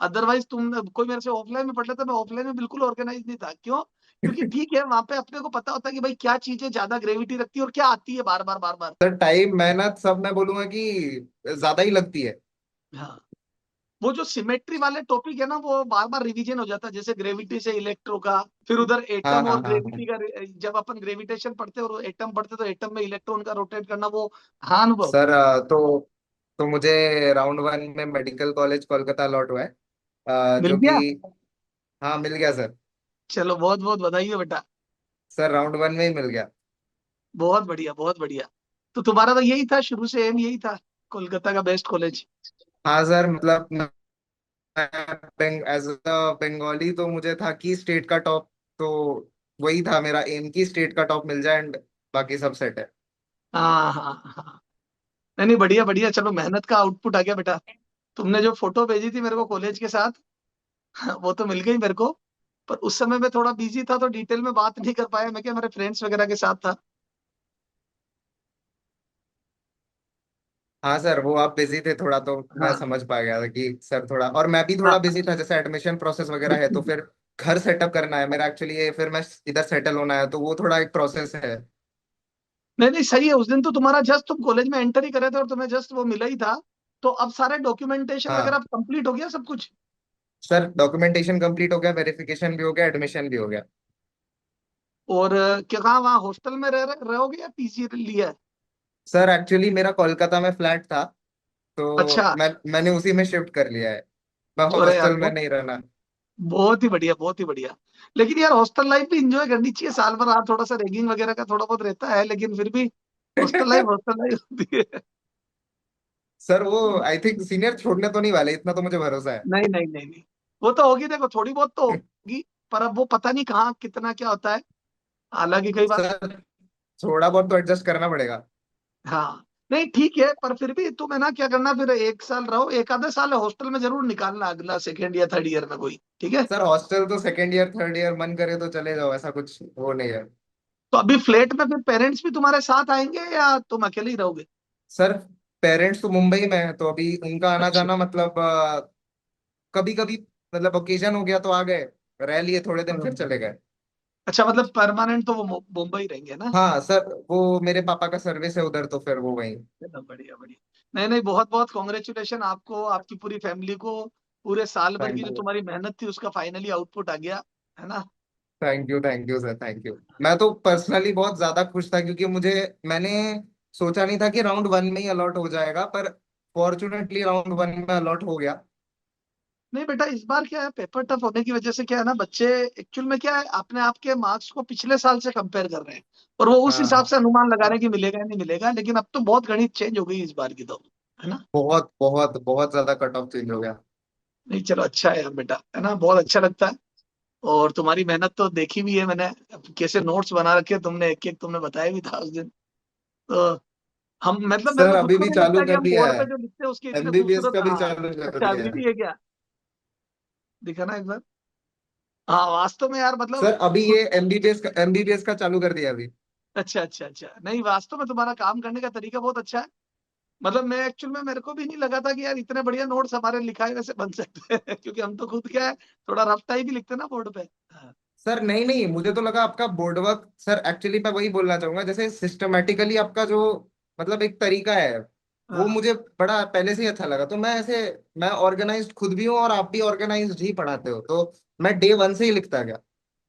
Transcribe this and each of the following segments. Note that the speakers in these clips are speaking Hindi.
अदरवाइज तुम कोई मेरे से ऑफलाइन में पढ़ लेता, मैं ऑफलाइन में बिल्कुल ऑर्गेनाइज नहीं था। क्यों? क्योंकि ठीक है, वहां पे अपने को पता होता है कि भाई क्या चीजें ज्यादा ग्रेविटी रखती है और क्या आती है बार बार बार बार। सर टाइम मेहनत सब मैं बोलूंगा कि ज्यादा ही लगती है। हाँ, वो जो सिमेट्री वाले टॉपिक है ना, वो बार बार रिवीजन हो जाता है, जैसे ग्रेविटी से इलेक्ट्रो का, फिर उधर हाँ एटम हाँ और हाँ हाँ। ग्रेविटी का। जब अपन ग्रेविटेशन पढ़ते हैं और एटम पढ़ते हैं, तो एटम में इलेक्ट्रॉन का रोटेट करना, वो। हाँ, अनुभव। सर तो मुझे राउंड वन में मेडिकल कॉलेज कोलकाता अलॉट हुआ है, मिल जो कि गया? हाँ मिल गया सर। चलो, बहुत बहुत बधाई है बेटा। सर राउंड वन में ही मिल गया। बहुत बढ़िया, बहुत बढ़िया। तो तुम्हारा तो यही था, शुरू से एम यही था, कोलकाता का बेस्ट कॉलेज। हाँ सर मतलब एज अ बंगाली तो मुझे था कि स्टेट का टॉप, तो वही था मेरा एम की स्टेट का टॉप मिल जाए एंड बाकी सब सेट है। हाँ हाँ हाँ। नहीं नहीं, बढ़िया बढ़िया, चलो मेहनत का आउटपुट आ गया बेटा। तुमने जो फोटो भेजी थी मेरे को कॉलेज के साथ, वो तो मिल गई मेरे को। पर उस समय मैं थोड़ा बिजी था, तो डिटेल में बात नहीं कर पाया, मैं क्या मेरे फ्रेंड्स वगैरह के साथ था। हाँ सर वो आप बिजी थे थोड़ा, तो मैं हाँ समझ पा गया था कि सर थोड़ा, और मैं भी थोड़ा हाँ। बिजी था, जैसे एडमिशन प्रोसेस वगैरह है तो फिर घर सेटअप करना है मेरा एक्चुअली, ये फिर मैं इधर सेटल होना है, तो वो थोड़ा एक प्रोसेस है। नहीं नहीं, सही है। उस दिन तो तुम्हारा जस्ट तुम कॉलेज में एंटर ही करे थे और तुम्हें जस्ट वो मिला ही था। तो अब सारे डॉक्यूमेंटेशन वगैरह हाँ कंप्लीट हो गया सब कुछ? सर डॉक्यूमेंटेशन कंप्लीट हो गया, वेरिफिकेशन भी हो गया, एडमिशन भी हो गया। और क्या, कहाँ वहाँ हॉस्टल में रहोगे या पीजी लिया है? सर एक्चुअली मेरा कोलकाता में फ्लैट था, तो अच्छा। मैंने उसी में शिफ्ट कर लिया है, मैं अरे यार, हॉस्टल में बहुत नहीं रहना। बहुत ही बढ़िया, बहुत ही बढ़िया। लेकिन यार, हॉस्टल लाइफ भी इंजॉय करनी चाहिए साल भर। हाँ, थोड़ा सा रैगिंग वगैरह का थोड़ा बहुत रहता है, लेकिन फिर भी हॉस्टल लाइफ होती है। सर वो आई थिंक सीनियर छोड़ने तो नहीं वाले, इतना तो मुझे भरोसा है। नहीं नहीं नहीं नहीं, वो तो होगी, देखो थोड़ी बहुत तो होगी। पर अब वो पता नहीं कहाँ कितना क्या होता है। हालांकि कई बार। सर थोड़ा बहुत तो एडजस्ट करना पड़ेगा। हाँ, नहीं ठीक है, पर फिर भी तुम है ना, क्या करना, फिर एक साल रहो, एक आधे साल हॉस्टल में जरूर निकालना, अगला सेकेंड या थर्ड ईयर में कोई, ठीक है। सर हॉस्टल तो सेकेंड ईयर थर्ड ईयर मन करे तो चले जाओ, ऐसा कुछ वो नहीं है। तो अभी फ्लैट में फिर पेरेंट्स भी तुम्हारे साथ आएंगे या तुम अकेले ही रहोगे? सर पेरेंट्स तो मुंबई में है, तो अभी उनका आना अच्छा जाना मतलब कभी कभी मतलब ओकेजन हो गया तो आ गए, रह लिए थोड़े दिन फिर चले गए। अच्छा, मतलब परमानेंट तो वो मुंबई रहेंगे ना? हाँ सर वो मेरे पापा का सर्विस है उधर, तो फिर वो वहीं। चलो, बढ़िया बढ़िया। नहीं नहीं, बहुत बहुत कॉन्ग्रेचुलेशन आपको, आपकी पूरी फैमिली को। पूरे साल भर की थैंक जो यू। तुम्हारी मेहनत थी, उसका फाइनली आउटपुट आ गया, है ना? Thank you sir, thank you. मैं तो पर्सनली बहुत ज्यादा खुश था, क्योंकि मैंने सोचा नहीं था कि राउंड वन में ही अलॉट हो जाएगा, पर फॉर्चुनेटली राउंड वन में अलॉट हो गया। नहीं बेटा, इस बार क्या है, पेपर टफ होने की वजह से क्या है ना, बच्चे एक्चुअल में क्या है, अपने आप के मार्क्स को पिछले साल से कंपेयर कर रहे हैं। और वो उस हिसाब हाँ से अनुमान लगा रहे हैं कि मिलेगा या नहीं मिलेगा, लेकिन अब तो बहुत गणित चेंज हो गई इस बार की तो, है ना? बहुत बहुत बहुत ज्यादा कट ऑफ चेंज हो गया। नहीं, चलो अच्छा है यार बेटा, है ना, बहुत अच्छा लगता है। और तुम्हारी मेहनत तो देखी भी है मैंने। अब कैसे नोट्स बना रखे तुमने, एक एक तुमने बताया भी था उस दिन। तो हम, मतलब मेरे सर को खुद अभी को भी नहीं चालू लगता कि कर हम दिया बोर्ड है, पे जो लिखते हैं उसके इतने एमबीबीएस खूबसूरत। का भी हाँ। चालू कर अच्छा, दिया अभी है। भी है क्या? दिखा ना एक बार। हाँ, वास्तव में यार, मतलब सर अभी खुद। ये एमबीबीएस का चालू कर दिया अभी। अच्छा अच्छा अच्छा, नहीं वास्तव में तुम्हारा काम करने का तरीका बहुत अच्छा है। मतलब मैं एक्चुअल में, मेरे को भी नहीं लगा था कि यार इतने बढ़िया नोट्स हमारे लिखाए वैसे बन सकते हैं। क्योंकि हम तो खुद क्या है, थोड़ा रफ टाइप ही लिखते हैं ना बोर्ड पे। हाँ सर नहीं नहीं, मुझे तो लगा आपका बोर्ड वर्क, सर एक्चुअली मैं वही बोलना चाहूंगा, जैसे सिस्टमेटिकली आपका जो मतलब एक तरीका है, वो हाँ। मुझे बड़ा पहले से ही अच्छा लगा, तो मैं ऑर्गेनाइज्ड खुद भी हूँ और आप भी ऑर्गेनाइज्ड ही पढ़ाते हो, तो मैं डे वन से ही लिखता गया।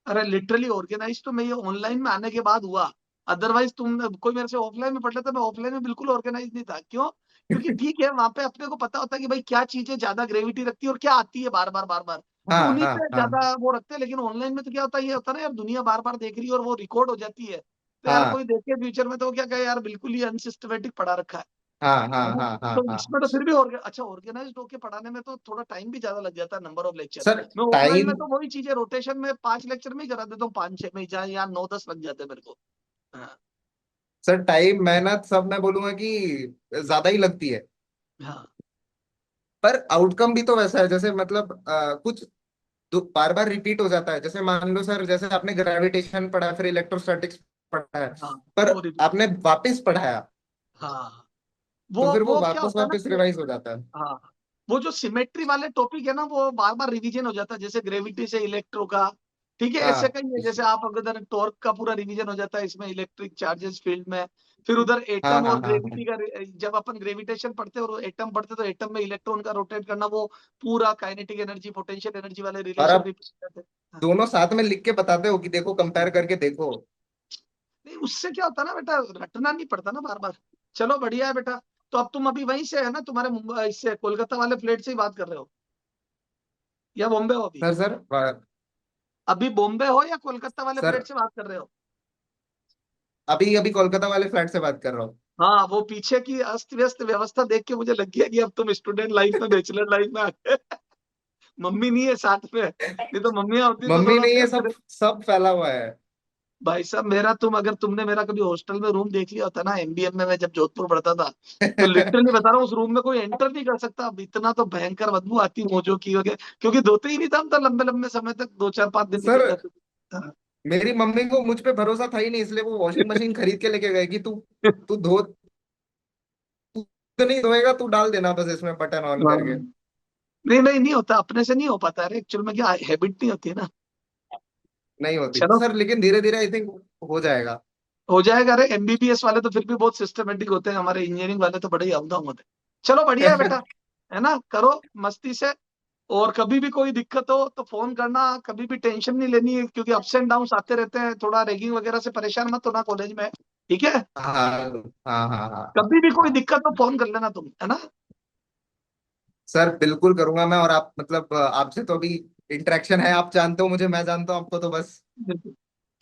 अरे लिटरली ऑर्गेनाइज तो मैं ये ऑनलाइन में आने के बाद हुआ। अदरवाइज तुम कोई मेरे से ऑफलाइन में पढ़ लेता, मैं ऑफलाइन में बिल्कुल ऑर्गेनाइज नहीं था। क्यों? क्योंकि ठीक है, वहां पे अपने को पता होता है कि भाई क्या चीजें ज्यादा ग्रेविटी रखती है और क्या आती है बार बार बार बार। तो हाँ उन्हीं हाँ पे हाँ ज्यादा वो रखते हैं। लेकिन ऑनलाइन में तो क्या होता है, ये होता है ना यार, दुनिया बार बार देख रही है और वो रिकॉर्ड हो जाती है। तो यार कोई हाँ देखे फ्यूचर में, तो वो क्या कहे, यार बिल्कुल ही अनसिस्टमेटिक पढ़ा रखा हाँ हाँ है ना? हाँ हाँ तो हाँ। इसमें तो फिर भी अच्छा, ऑर्गेनाइज्ड होके पढ़ाने में तो थोड़ा टाइम भी ज्यादा लग जाता है, नंबर ऑफ लेक्चर। सर मैं ऑफलाइन टाइम में तो वही चीजें रोटेशन में 5 लेक्चर में ही करा देता हूँ, 5 6 में, जहाँ यहाँ 9 10 लग जाते हैं मेरे को। हाँ सर टाइम मेहनत सब मैं बोलूंगा कि ज्यादा ही लगती है, हाँ पर आउटकम भी तो वैसा है, जैसे मतलब कुछ बार बार रिपीट हो जाता है, जैसे मान लो सर, जैसे आपने ग्रेविटेशन पढ़ा फिर इलेक्ट्रोस्टैटिक्स पढ़ा है, हाँ। पर वो रिपीट। आपने वापस पढ़ाया, हाँ, तो फिर वो वो क्या वापस होता है ना वापस कि, रिवाइज हो जाता है। हाँ, वो जो सिमेट्री वाले टॉपिक है ना वो बार बार रिवीजन हो जाता है, जैसे ग्रेविटी से इलेक्ट्रो का, ठीक है, ऐसे हाँ कहीं है, जैसे आप अगर टॉर्क का पूरा रिवीजन हो जाता है इसमें इलेक्ट्रिक चार्जेस फील्ड में, फिर उधर हाँ एटम हाँ और हाँ हाँ। ग्रेविटी का जब अपन ग्रेविटेशन पढ़ते हैं और एटम पढ़ते हैं तो एटम में इलेक्ट्रॉन का रोटेट करना, वो पूरा काइनेटिक एनर्जी पोटेंशियल एनर्जी वाले और रिलेशन आप रिप्रेजेंट करते हैं। हाँ। दोनों साथ में लिख के बताते हो कि देखो, कंपेयर करके देखो। नहीं उससे क्या होता है ना बेटा, रटना नहीं पड़ता ना बार बार। चलो बढ़िया है बेटा। तो अब तुम अभी वहीं से है ना, तुम्हारे मुंबई इससे कोलकाता वाले फ्लैट से ही बात कर रहे हो या बॉम्बे हो अभी? सर अभी बॉम्बे हो या कोलकाता वाले सर फ्लैट से बात कर रहे हो? अभी अभी कोलकाता वाले फ्लैट से बात कर रहा हूँ। हाँ, वो पीछे की अस्त व्यस्त व्यवस्था देख के मुझे लग गया कि अब तुम स्टूडेंट लाइफ में बैचलर लाइफ में आ गए। मम्मी नहीं है साथ में, नहीं तो मम्मियाँ होती तो मम्मी थोड़ा नहीं है, सब मेरे सब फैला हुआ है। भाई साहब मेरा, तुम अगर तुमने मेरा कभी हॉस्टल में रूम देख लिया होता ना एमबीएम में, मैं जब जोधपुर पढ़ता था, तो लिटरली बता रहा हूँ उस रूम में कोई एंटर नहीं कर सकता। अब इतना तो भयंकर बदबू आती मोजो की वगैरह, क्योंकि धोते ही नहीं था हम तो लंबे लंबे समय तक, 2 4 5 दिन सर निकल जाते थे। हाँ। मेरी मम्मी को मुझ पे भरोसा था ही नहीं, इसलिए वो वॉशिंग मशीन खरीद के लेके गए कि तू तू धो, तू तो नहीं धोएगा, तू डाल देना बस इसमें बटन ऑन हाँ। करके। नहीं नहीं, नहीं होता, अपने से नहीं हो पाता। अरे एक्चुअल में क्या हैबिट नहीं होती है ना। नहीं होती चलो सर, लेकिन धीरे धीरे आई थिंक हो जाएगा। हो जाएगा। अरे एमबीबीएस वाले तो फिर भी बहुत सिस्टमेटिक होते हैं, हमारे इंजीनियरिंग वाले तो बड़े ही अवधान होते हैं। चलो बढ़िया है बेटा, है ना, करो मस्ती से। और कभी भी कोई दिक्कत हो तो फोन करना, कभी भी टेंशन नहीं लेनी है, क्योंकि अप्स एंड डाउन आते रहते हैं, थोड़ा रैगिंग वगैरह से परेशान मत होना कॉलेज में, ठीक है? हाँ हाँ हाँ हाँ कभी भी कोई हाँ। दिक्कत हो फोन कर लेना तुम, है ना? सर बिल्कुल करूंगा मैं, और आप मतलब आपसे तो अभी इंटरेक्शन है, आप जानते हो मुझे, मैं जानता हूँ आपको, तो बस।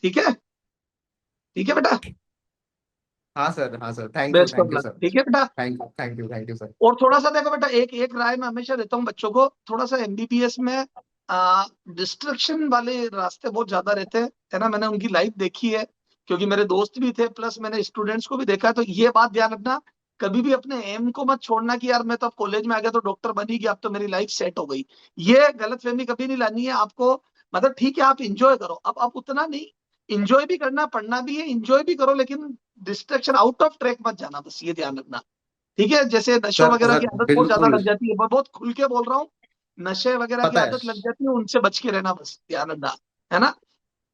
ठीक है, ठीक है बेटा। हाँ सर, हाँ sir, best of thank you luck, sir. ठीक है बेटा। Thank you thank you thank you sir. और थोड़ा सा देखो बेटा, एक एक राय मैं हमेशा देता हूँ बच्चों को, थोड़ा सा एमबीबीएस में डिस्ट्रक्शन वाले रास्ते बहुत ज्यादा रहते हैं, है ना, मैंने उनकी लाइफ देखी है, क्योंकि मेरे दोस्त भी थे, प्लस मैंने स्टूडेंट्स को भी देखा है। तो ये बात ध्यान रखना, कभी भी अपने एम को मत छोड़ना कि यार मैं तो अब कॉलेज में आ गया तो डॉक्टर बनी गया, अब तो मेरी लाइफ सेट हो गई। ये गलतफहमी कभी नहीं लानी है आपको। मतलब ठीक है आप इंजॉय करो, अब उतना नहीं, इंजॉय भी करना, पढ़ना भी है, इंजॉय भी करो, लेकिन डिस्ट्रक्शन आउट ऑफ ट्रैक मत जाना, बस ये ध्यान रखना। ठीक है, जैसे नशों सर वगैरह की सर आदत बहुत ज्यादा बिल्कुल। लग जाती है, मैं बहुत खुल के बोल रहा हूँ, नशे वगैरह की पता है आदत लग जाती है, उनसे बच के रहना, बस ध्यान रखना, है ना?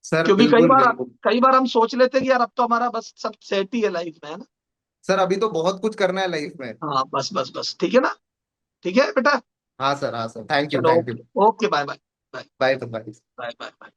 सर, क्योंकि बिल्कुल बिल्कुल। कई बार हम सोच लेते हैं कि यार अब तो हमारा बस सब सेट ही है लाइफ में, है ना? सर अभी तो बहुत कुछ करना है लाइफ में। हाँ बस बस बस, ठीक है ना? ठीक है बेटा। हाँ सर, हाँ सर, थैंक यू चलो thank you. Okay okay, bye bye. Bye bye तो बाय। Bye bye.